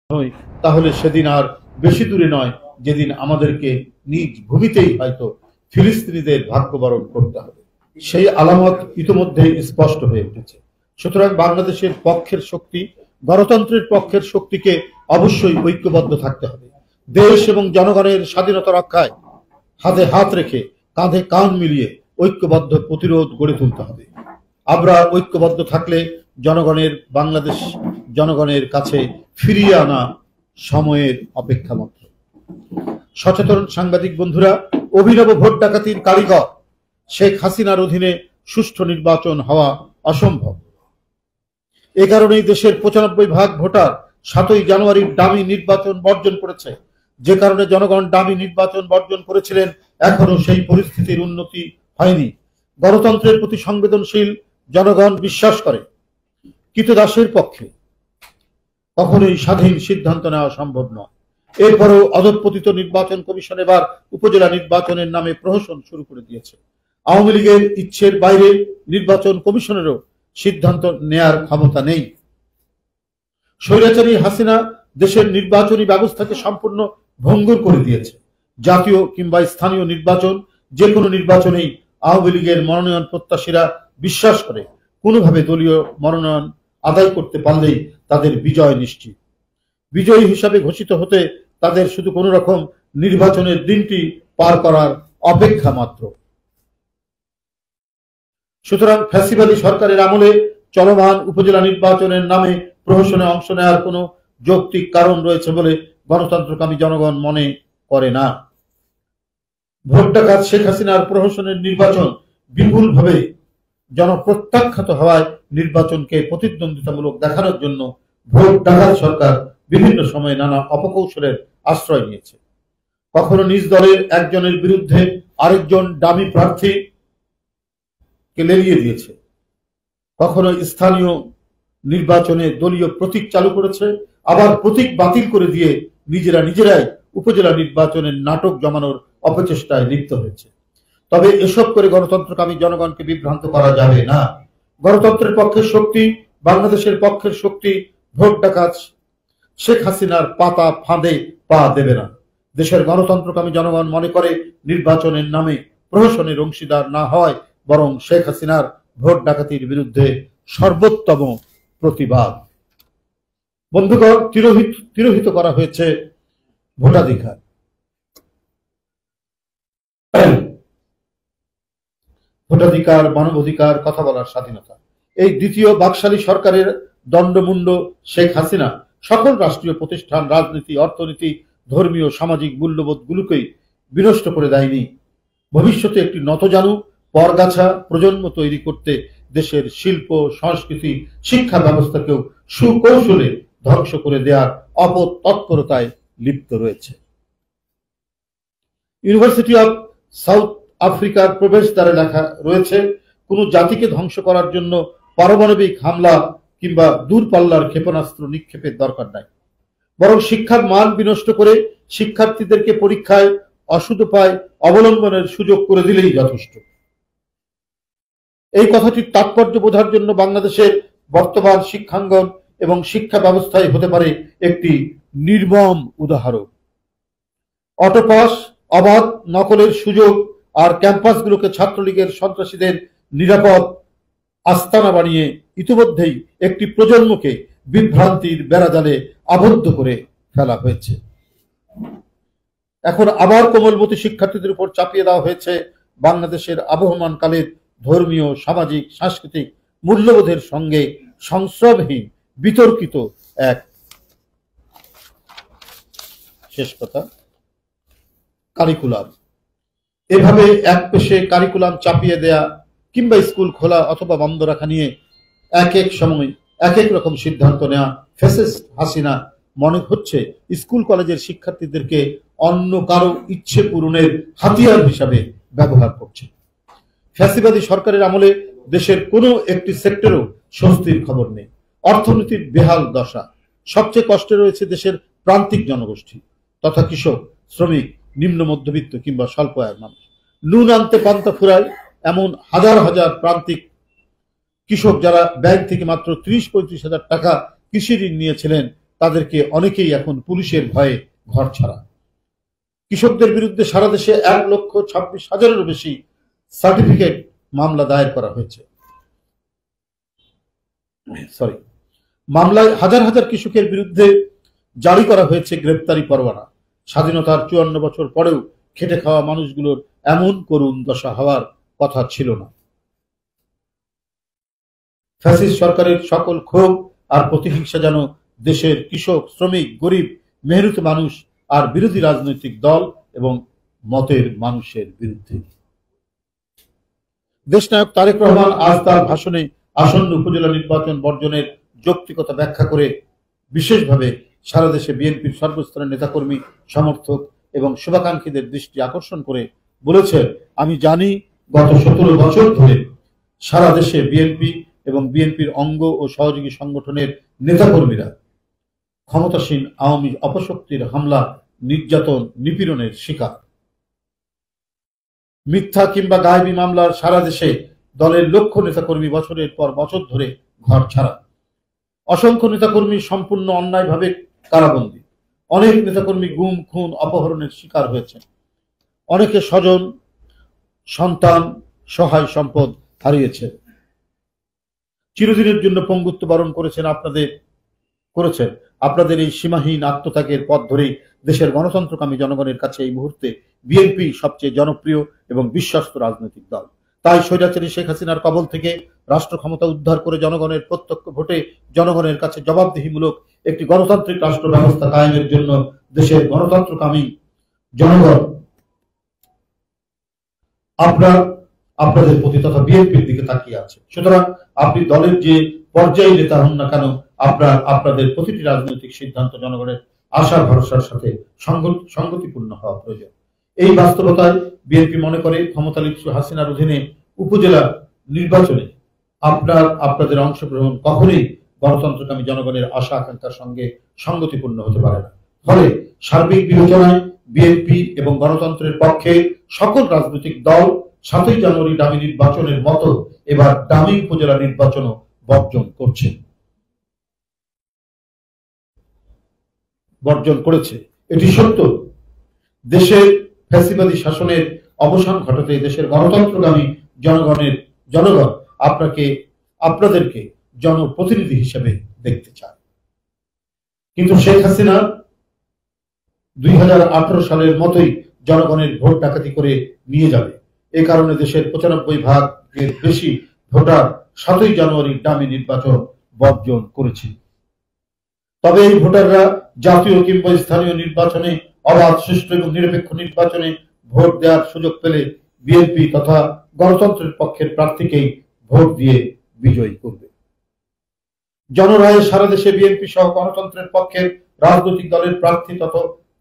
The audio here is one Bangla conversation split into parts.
হই, তাহলে সেদিন আর বেশি দূরে নয় যেদিন আমাদেরকে নিজ ভূমিতেই হয়তো ফিলিস্তিনিদের ভাগ্যবরণ করতে হবে। সেই আলামত ইতোমধ্যেই স্পষ্ট হয়ে উঠেছে। সুতরাং বাংলাদেশের পক্ষের শক্তি, গণতন্ত্রের পক্ষের শক্তিকে অবশ্যই ঐক্যবদ্ধ থাকতে হবে। দেশ এবং জনগণের স্বাধীনতা রক্ষায় হাতে হাত রেখে, কাঁধে কাঁধ মিলিয়ে ঐক্যবদ্ধ প্রতিরোধ গড়ে তুলতে হবে। আমরা ঐক্যবদ্ধ থাকলে বাংলাদেশ জনগণের কাছে ফিরিয়ে আনা সময়ের অপেক্ষা মাত্র। সচেতন সাংবাদিক বন্ধুরা, অভিনব ভোট ডাকাতির কারিগর শেখ হাসিনার অধীনে সুষ্ঠু নির্বাচন হওয়া অসম্ভব। এ কারণেই দেশের ৯৫% ভোটার ৭ই জানুয়ারির ডামি নির্বাচন বর্জন করেছে। যে কারণে জনগণ ডামি নির্বাচন বর্জন করেছিলেন, এখনো সেই পরিস্থিতির উন্নতি হয়নি। গণতন্ত্রের প্রতি সংবেদনশীল জনগণ বিশ্বাস করে কৃতদাসের পক্ষে কখনোই স্বাধীন সিদ্ধান্ত নেওয়া সম্ভব নয়। এরপরও অধঃপতিত নির্বাচন কমিশন এবার উপজেলা নির্বাচনের নামে প্রহসন শুরু করে দিয়েছে। আওয়ামী লীগের ইচ্ছের বাইরে নির্বাচন কমিশনেরও সিদ্ধান্ত নেয়ার ক্ষমতা নেই। স্বৈরাচারী হাসিনা দেশের নির্বাচনী ব্যবস্থাকে সম্পূর্ণ ভঙ্গুর করে দিয়েছে। জাতীয় কিংবা স্থানীয় নির্বাচন, যে কোনো নির্বাচনেই আওয়ামী লীগের মনোনয়ন প্রত্যাশীরা বিশ্বাস করে কোনোভাবে দলীয় মনোনয়ন আদায় করতে পারলেই তাদের বিজয় নিশ্চিত। বিজয়ী হিসাবে ঘোষিত হতে তাদের শুধু কোনো রকম নির্বাচনের দিনটি পার করার অপেক্ষা মাত্র। সুতরাং ফ্যাসিবাদী সরকারের আমলে চলমান উপজেলা নির্বাচনের নামে প্রহসনে অংশ নেওয়ার কোনো যৌক্তিক কারণ রয়েছে বলে গণতন্ত্রকামী জনগণ মনে করে না। ভোট ডাকাত শেখ হাসিনার প্রহসনের নির্বাচন বিপুলভাবে জনপ্রত্যাখ্যাত হওয়ায় নির্বাচনকে প্রতিদ্বন্দ্বিতামূলক দেখানোর জন্য ভোট ডাকাত সরকার বিভিন্ন সময়ে নানা অপকৌশলের আশ্রয় নিয়েছে। কখনো নিজ দলের একজনের বিরুদ্ধে আরেকজন ডামি প্রার্থীকে লেলিয়ে দিয়েছে, কখনো স্থানীয় নির্বাচনে দলীয় প্রতীক চালু করেছে, আবার প্রতীক বাতিল করে দিয়ে নিজেরাই উপজেলা নির্বাচনের নাটক জমানোর অপচেষ্টায় লিপ্ত হয়েছে। তবে এসব করে গণতন্ত্রকামী জনগণকে বিভ্রান্ত করা যাবে না। গণতন্ত্রের পক্ষের শক্তি, বাংলাদেশের পক্ষের শক্তি ভোট ডাকাত শেখ হাসিনার পাতা ফাঁদে পা দেবে না। দেশের গণতন্ত্রকামী জনগণ মনে করে তির্বাচনের নামে প্রহসনের অংশীদার না হয় বরং শেখ হাসিনার ভোট ডাকাতির বিরুদ্ধে সর্বোত্তম প্রতিবাদ। বন্ধুগণ, তিরোহিত করা হয়েছে ভোটাধিকার। ভোটাধিকার, মানবাধিকার, কথা বলার স্বাধীনতা। এই দ্বিতীয় বাকশালী সরকারের দণ্ডমুণ্ড শেখ হাসিনা সকল রাষ্ট্রীয় প্রতিষ্ঠান, রাজনীতি, অর্থনীতি, ধর্মীয়, সামাজিক মূল্যবোধগুলোকেই বিনষ্ট করে দেয়নি। ভবিষ্যতে একটি নতজানু পরগাছা প্রজন্ম তৈরি করতে দেশের শিল্প, সংস্কৃতি, শিক্ষা ব্যবস্থাকেও সুকৌশলে ধ্বংস করে দেওয়ার অপতৎপরতায় লিপ্ত রয়েছে। ইউনিভার্সিটি অব সাউথ আফ্রিকার প্রবেশদ্বারে লেখা রয়েছে, কোন জাতিকে ধ্বংস করার জন্য পারমাণবিক হামলা কিংবা দূরপাল্লার ক্ষেপণাস্ত্র নিক্ষেপের দরকার নাই, বরং শিক্ষার মান বিনষ্ট করে শিক্ষার্থীদেরকে পরীক্ষায় অসদুপায় অবলম্বনের সুযোগ করে দিলেই যথেষ্ট। এই কথাটির তাৎপর্য বোঝার জন্য বাংলাদেশের বর্তমান শিক্ষাঙ্গন এবং শিক্ষা ব্যবস্থায় হতে পারে একটি নির্মম উদাহরণ। অটোপাস, অবাধ নকলের সুযোগ আর ক্যাম্পাসগুলোকে ছাত্রলীগের সন্ত্রাসীদের নিরাপদ আস্তানা বানিয়ে ইতিমধ্যেই একটি প্রজন্মকে বিভ্রান্তির বেড়াজালে আবদ্ধ করে ফেলা হয়েছে। এখন আবার কোমলমতি শিক্ষার্থীদের উপর চাপিয়ে দেওয়া হয়েছে বাংলাদেশের আবহমান কালের ধর্মীয়, সামাজিক, সাংস্কৃতিক মূল্যবোধের সঙ্গে সংস্রবহীন বিতর্কিত এক কারিকুলাম। এভাবে এক পেশে কারিকুলাম চাপিয়ে দেয়া কিংবা স্কুল খোলা অথবা বন্ধ রাখা নিয়ে এক এক সময় এক এক রকম সিদ্ধান্ত নেওয়া ফ্যাসিস্ট হাসিনা মনে হচ্ছে স্কুল কলেজের শিক্ষার্থীদেরকে অন্য কারো ইচ্ছে পূরণের হাতিয়ার হিসাবে ব্যবহার করছে। ফ্যাসিবাদী সরকারের আমলে দেশের কোনো একটি সেক্টরেও স্বস্তির খবর নেই। অর্থনীতির বেহাল দশা। সবচেয়ে কষ্টে রয়েছে দেশের প্রান্তিক জনগোষ্ঠী তথা কৃষক, শ্রমিক, নিম্ন মধ্যবিত্ত কিংবা স্বল্প আয়ের মানুষ। নুন আনতে পান্তা ফুরায় এমন হাজার হাজার প্রান্তিক কৃষক যারা ব্যাংক থেকে মাত্র ৩০-৩৫ হাজার টাকা কৃষি ঋণ নিয়েছিলেন, তাদেরকে অনেকেই এখন পুলিশের ভয়ে ঘর ছাড়া। কৃষকদের বিরুদ্ধে সারা দেশে 1,26,000-এরও বেশি সার্টিফিকেট মামলা দায়ের করা হয়েছে। মামলায় হাজার হাজার কৃষকের বিরুদ্ধে জারি করা হয়েছে গ্রেপ্তারি পরোয়ানা। স্বাধীনতার 54 বছর পরেও খেটে খাওয়া মানুষগুলোর এমন করুণ দশা হওয়ার কথা ছিল না। ফ্যাসিস্ট সরকারের সকল ক্ষোভ আর প্রতিহিংসা যেন দেশের কৃষক, শ্রমিক, গরিব, মেহনত মানুষ আর বিরোধী রাজনৈতিক দল এবং মতের মানুষের বিরুদ্ধে। দেশনায়ক তারেক রহমান আজ তার ভাষণে আসন্ন উপজেলা নির্বাচন বর্জনের যৌক্তিকতা ব্যাখ্যা করে বিশেষভাবে সারা দেশে বিএনপির সর্বস্তরের নেতাকর্মী, সমর্থক এবং শুভাকাঙ্ক্ষীদের দৃষ্টি আকর্ষণ করে বলেছেন, আমি জানি গত 17 বছর ধরে সারা দেশে বিএনপি এবং বিএনপির অঙ্গ ও সহযোগী সংগঠনের নেতাকর্মীরা ক্ষমতাসীন আওয়ামী অপশক্তির হামলা, নির্যাতন, নিপীড়নের শিকার। মিথ্যা কিংবা গায়েবী মামলার সারা দেশে দলের লক্ষ নেতাকর্মী বছরের পর বছর ধরে ঘর ছাড়া। অসংখ্য নেতাকর্মী সম্পূর্ণ অন্যায়ভাবে কারাবন্দী। অনেক নেতাকর্মী গুম, খুন, অপহরণের শিকার হয়েছে। অনেকে স্বজন, সন্তান, সহায় সম্পদ হারিয়েছে। চিরদিনের জন্য পঙ্গুত্ব বরণ করেছেন আপনাদের এই সীমাহীন আত্মত্যাগের পথ ধরেই দেশের গণতন্ত্রকামী জনগণের কাছে এই মুহূর্তে বিএনপি সবচেয়ে জনপ্রিয় এবং বিশ্বস্ত রাজনৈতিক দল। তাই স্বৈরাচারী শেখ হাসিনার কবল থেকে রাষ্ট্র ক্ষমতা উদ্ধার করে জনগণের প্রত্যক্ষ ভোটে জনগণের কাছে জবাবদিহিমূলক একটি গণতান্ত্রিক রাষ্ট্র ব্যবস্থা কায়েমের জন্য দেশের গণতন্ত্রকামী জনগণ আপনাদের প্রতি তথা বিএনপির দিকে তাকিয়ে আছে। সুতরাং আপনি দলের যে পর্যায়ে নেতা হন না কেন, আপনাদের প্রতিটি রাজনৈতিক সিদ্ধান্ত জনগণের আশা ভরসার সাথে সংগতিপূর্ণ হওয়া প্রয়োজন। এই বাস্তবতায় বিএনপি মনে করে ক্ষমতালিপ্সু হাসিনার অধীনে উপজেলা নির্বাচনে আপনাদের অংশগ্রহণ কখনোই গণতন্ত্রকামী জনগণের আশা আকাঙ্ক্ষার সঙ্গে সংগতিপূর্ণ হতে পারে না। ফলে সার্বিক বিবেচনায় বিএনপি এবং গণতন্ত্রের পক্ষে সকল রাজনৈতিক দল 7ই জানুয়ারি ডামি নির্বাচনের মতো এবার ডামি উপজেলা নির্বাচনও বর্জন করেছে। এটি সত্য। দেশের ফ্যাসিবাদী শাসনের অবসান ঘটাতে দেশের গণতন্ত্রগামী জনগণ আপনাদেরকে জনপ্রতিনিধি হিসেবে দেখতে চায়। কিন্তু শেখ হাসিনা 2018 সালের মতোই জনগণের ভোট ডাকাতি করে নিয়ে যাবে। এ কারণে দেশের 95% বেশি ভোটার 7ই জানুয়ারি ডামি নির্বাচন বর্জন করেছে। তবে এই ভোটাররা জাতীয় কিংবা স্থানীয় নির্বাচনে অবাধ, সুষ্ঠু এবং নিরপেক্ষ নির্বাচনে ভোট দেওয়ার সুযোগ পেলে বিএনপি তথা গণতন্ত্রের পক্ষের প্রার্থীকেই ভোট দিয়ে বিজয়ী করবে। জনরায়ে সারা দেশে বিএনপি সহ গণতন্ত্রের পক্ষের রাজনৈতিক দলের প্রার্থী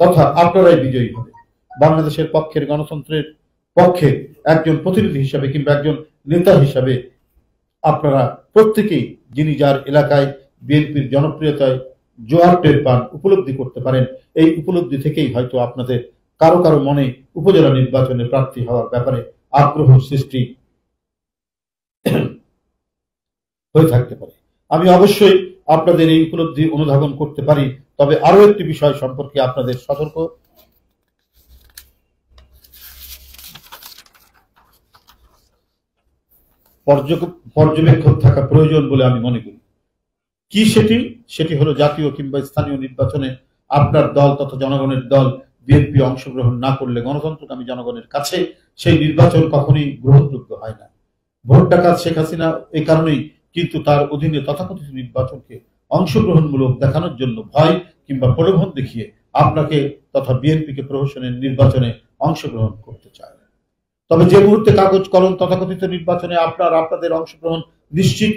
তথা আপনারাই বিজয়ী হবে। বাংলাদেশের পক্ষের গণতন্ত্রের পক্ষে একজন প্রতিনিধি হিসাবে কিংবা একজন নেতা হিসাবে আপনারা প্রত্যেকেই যিনি যার এলাকায় বিএনপির জনপ্রিয়তায় জোয়ার টের পান, উপলব্ধি করতে পারেন। এই উপলব্ধি থেকেই হয়তো আপনাদের কারো কারো মনে উপজেলা নির্বাচনে প্রার্থী হওয়ার ব্যাপারে আগ্রহ সৃষ্টি হয়ে থাকতে পারে। আমি অবশ্যই আপনাদের এই উপলব্ধি অনুধাবন করতে পারি। তবে আরো একটি বিষয় সম্পর্কে আপনাদের সতর্ক পর্যবেক্ষক থাকা প্রয়োজন বলে আমি মনে করি। কি সেটি হলো জাতীয় কিংবা স্থানীয় নির্বাচনে আপনার দল তথা জনগণের দল বিএনপি অংশগ্রহণ না করলে গণতন্ত্রকামী জনগণের কাছে সেই নির্বাচন কখনোই গ্রহণযোগ্য হয় না। ভোট ডাকাত শেখ হাসিনা এই কারণেই কিন্তু তার অধীনে তথাকথিত নির্বাচনকে অংশগ্রহণমূলক দেখানোর জন্য ভয় কিংবা প্রলোভন দেখিয়ে আপনাকে তথা বিএনপিকে প্রহসনের নির্বাচনে অংশগ্রহণ করতে চায়। তবে যে মুহূর্তে কাগজ কলম তথাকথিত নির্বাচনে আপনাদের অংশগ্রহণ নিশ্চিত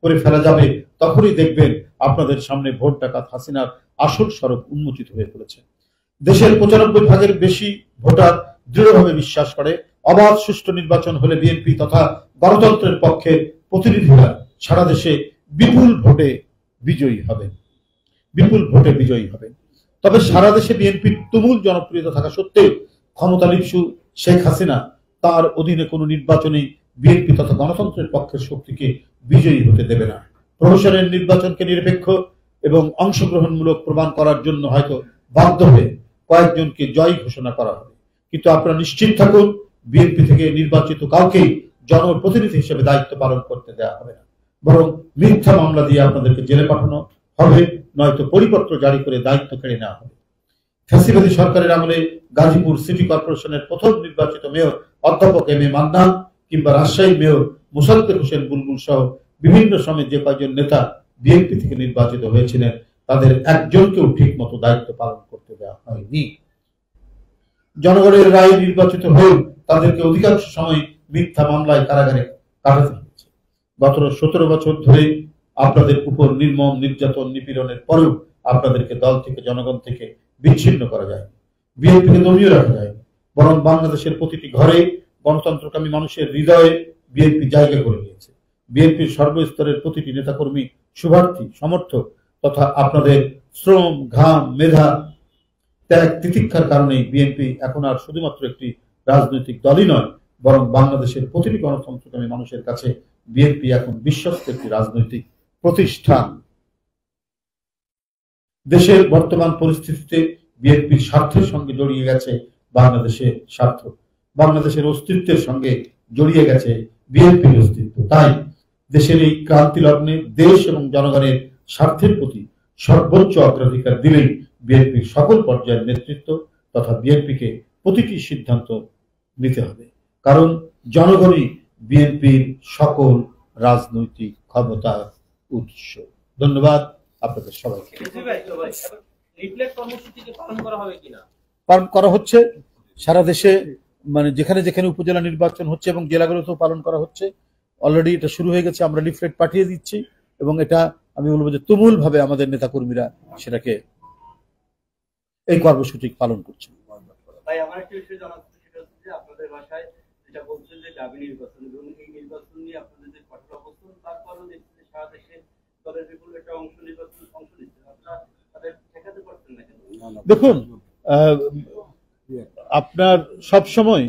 করে ফেলা যাবে, তখনই দেখবেন আপনাদের সামনে ভোট ডাকাত হাসিনার আসল স্বরূপ উন্মোচিত হয়ে পড়েছে। দেশের 95% বেশি ভোটার দৃঢ়ভাবে বিশ্বাস করে অবাধ সুষ্ঠু নির্বাচন হলে বিএনপি তথা গণতন্ত্রের পক্ষে প্রতিনিধিরা সারা দেশে বিপুল ভোটে বিজয়ী হবেন। তবে সারা দেশে বিএনপির তুমুল জনপ্রিয়তা থাকা সত্ত্বেও ক্ষমতালিপ্সু শেখ হাসিনা তার অধীনে কোনো নির্বাচনে বিএনপি তথা গণতন্ত্রের পক্ষের শক্তিকে বিজয়ী হতে দেবে না। প্রহসনের নির্বাচনকে নিরপেক্ষ, এবং অংশগ্রহণমূলক প্রমাণ করার জন্য হয়তো বাধ্য হয়ে কয়েকজনকে জয় ঘোষণা করা হবে, কিন্তু আপনারা নিশ্চিত থাকুন বিএনপি থেকে নির্বাচিত কাউকেই জনপ্রতিনিধি হিসেবে দায়িত্ব পালন করতে দেওয়া হবে না, বরং মিথ্যা মামলা দিয়ে আপনাদেরকে জেলে পাঠানো হবে, নয়তো পরিপত্র জারি করে দায়িত্ব কেড়ে নেওয়া হবে। ফ্যাসিবাদী সরকারের আমলে গাজীপুর সিটি কর্পোরেশনের প্রথম নির্বাচিত মেয়র অধ্যাপক এম এ মান্নান কিংবা রাজশাহী মেয়র মোসাদ্দেক হোসেন বুলবুল সহ বিভিন্ন সময়ে যে কয়েকজন নেতা বিএনপি থেকে নির্বাচিত হয়েছিলেন তাদের একজনকেও ঠিক মতো দায়িত্ব পালন করতে দেওয়া হয়নি। জনগণের রায়ে নির্বাচিত হয়েও তাদেরকে অধিকাংশ সময় মিথ্যা মামলায় কারাগারে কাটাতে হয়েছে। গত 17 বছর ধরে আপনাদের উপর নির্মম নির্যাতন নিপীড়নের পরেও আপনাদেরকে দল থেকে জনগণ থেকে বিচ্ছিন্ন করা যায়, বিএনপিকে দমিয়ে রাখা যায়, বরং বাংলাদেশের প্রতিটি ঘরে গণতন্ত্রকামী মানুষের হৃদয়ে বিএনপি জায়গা করে নিয়েছে। বিএনপির সর্বস্তরের প্রতিটি নেতাকর্মী, শুভার্থী, সমর্থক তথা আপনাদের শ্রম, ঘাম, মেধা, ত্যাগ, তিতিক্ষার কারণে বিএনপি এখন আর শুধুমাত্র একটি রাজনৈতিক দলই নয়, বরং বাংলাদেশের প্রতিটি গণতন্ত্রকামী মানুষের কাছে বিএনপি এখন বিশ্বস্ত একটি রাজনৈতিক প্রতিষ্ঠান। দেশের বর্তমান পরিস্থিতিতে বিএনপির স্বার্থের সঙ্গে জড়িয়ে গেছে বাংলাদেশের স্বার্থ, বাংলাদেশের অস্তিত্বের সঙ্গে জড়িয়ে গেছে বিএনপির অস্তিত্ব। তাই দেশের এই ক্রান্তি লগ্নে দেশ এবং জনগণের স্বার্থের প্রতি সর্বোচ্চ অগ্রাধিকার দিলেই বিএনপির সকল পর্যায়ের নেতৃত্ব তথা বিএনপিকে প্রতিটি সিদ্ধান্ত নিতে হবে, কারণ জনগণই বিএনপির সকল রাজনৈতিক ক্ষমতার উৎস। ধন্যবাদ আপনাদের সবাইকে। পালন করা হচ্ছে সারা দেশে, মানে যেখানে যেখানে উপজেলা নির্বাচন হচ্ছে এবং জেলাগুলোতেও পালন করা হচ্ছে। অলরেডি এটা শুরু হয়ে গেছে, আমরা লিফলেট পাঠিয়ে দিচ্ছি এবং এটা আমি বলবো যে তুমুল ভাবে আমাদের নেতাকর্মীরা সেটাকে এই কর্মসূচি পালন করছে। ভাই, আমার একটা বিষয় জানা আছে, সেটা হচ্ছে যে আপনাদের ভাষায় যেটা বলছেন যে দাবি নির্বাচন এবং এই নির্বাচন নিয়ে আপনাদের যে কঠোর অবস্থান, তারপরেও দেখছি যে সারা দেশে দলের বিপুল একটা অংশ নিচ্ছে, আপনারা তাদের ঠেকাতে পারছেন না কেন? দেখুন, আপনার সব সময়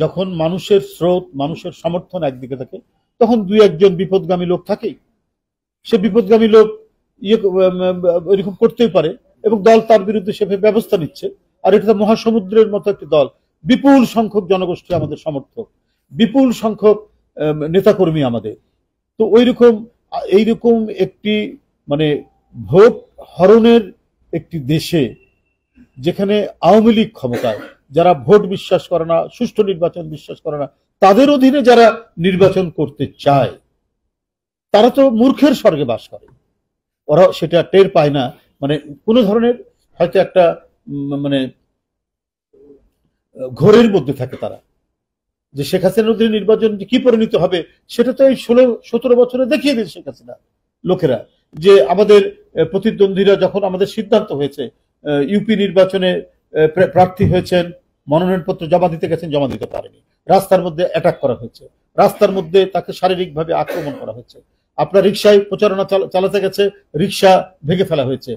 যখন মানুষের স্রোত, মানুষের সমর্থন একদিকে থাকে, তখন দুই একজন বিপদগামী লোক থাকেই। সে বিপদগামী লোক এরকম করতেই পারে এবং দল তার বিরুদ্ধে সেভাবে ব্যবস্থা নিচ্ছে। আর এটা মহাসমুদ্রের মতো একটি দল, বিপুল সংখ্যক জনগোষ্ঠী আমাদের সমর্থক, বিপুল সংখ্যক নেতাকর্মী আমাদের। তো এইরকম একটি মানে ভোট হরণের একটি দেশে, যেখানে আওয়ামী লীগ ক্ষমতায়, যারা ভোট বিশ্বাস করে না, সুষ্ঠু নির্বাচন বিশ্বাস করে না, তাদের অধীনে যারা নির্বাচন করতে চায়, তারা তো মূর্খের স্বর্গে বাস করে। ওরা সেটা টের পায় না, মানে কোন ধরনের হয়তো একটা মানে ঘোরের মধ্যে থাকে তারা, যে শেখ হাসিনার অধীনে নির্বাচন কি পরিণত হবে সেটা তো এই 16-17 বছরে দেখিয়ে দিয়েছে শেখ হাসিনা লোকেরা। যে আমাদের প্রতিদ্বন্দ্বীরা যখন আমাদের সিদ্ধান্ত হয়েছে, ইউপি নির্বাচনে প্রার্থী হয়েছেন, মনোনয়নপত্র জমা দিতে গেছেন, জমা দিতে পারেনি, রাস্তার মধ্যে অ্যাটাক করা হয়েছে, রাস্তার মধ্যে তাকে শারীরিকভাবে আক্রমণ করা হয়েছে, আপনার রিক্সায় প্রচারণা চালাতে গেছে, রিক্সা ভেঙে ফেলা হয়েছে,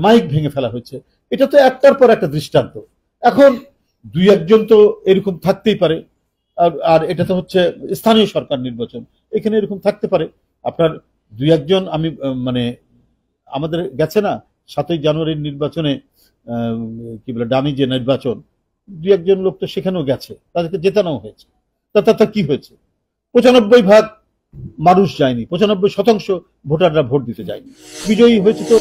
মাইক ভেঙে ফেলা হয়েছে। এটা তো একটার পর একটা দৃষ্টান্ত। এখন দুই একজন তো এরকম থাকতেই পারে, আর এটা তো হচ্ছে স্থানীয় সরকার নির্বাচন, এখানে এরকম থাকতে পারে। আপনার দুই একজন, আমি মানে আমাদের গেছে না 7ই জানুয়ারির নির্বাচনে কি বলে ডামি যে নির্বাচন, দুই একজন লোক তো সেখানেও গেছে, তাদেরকে জেতানো হয়েছে। তা কি হয়েছে? 95% মানুষ যায়নি, 95% ভোটাররা ভোট দিতে যায়নি, বিজয়ী হয়েছে তো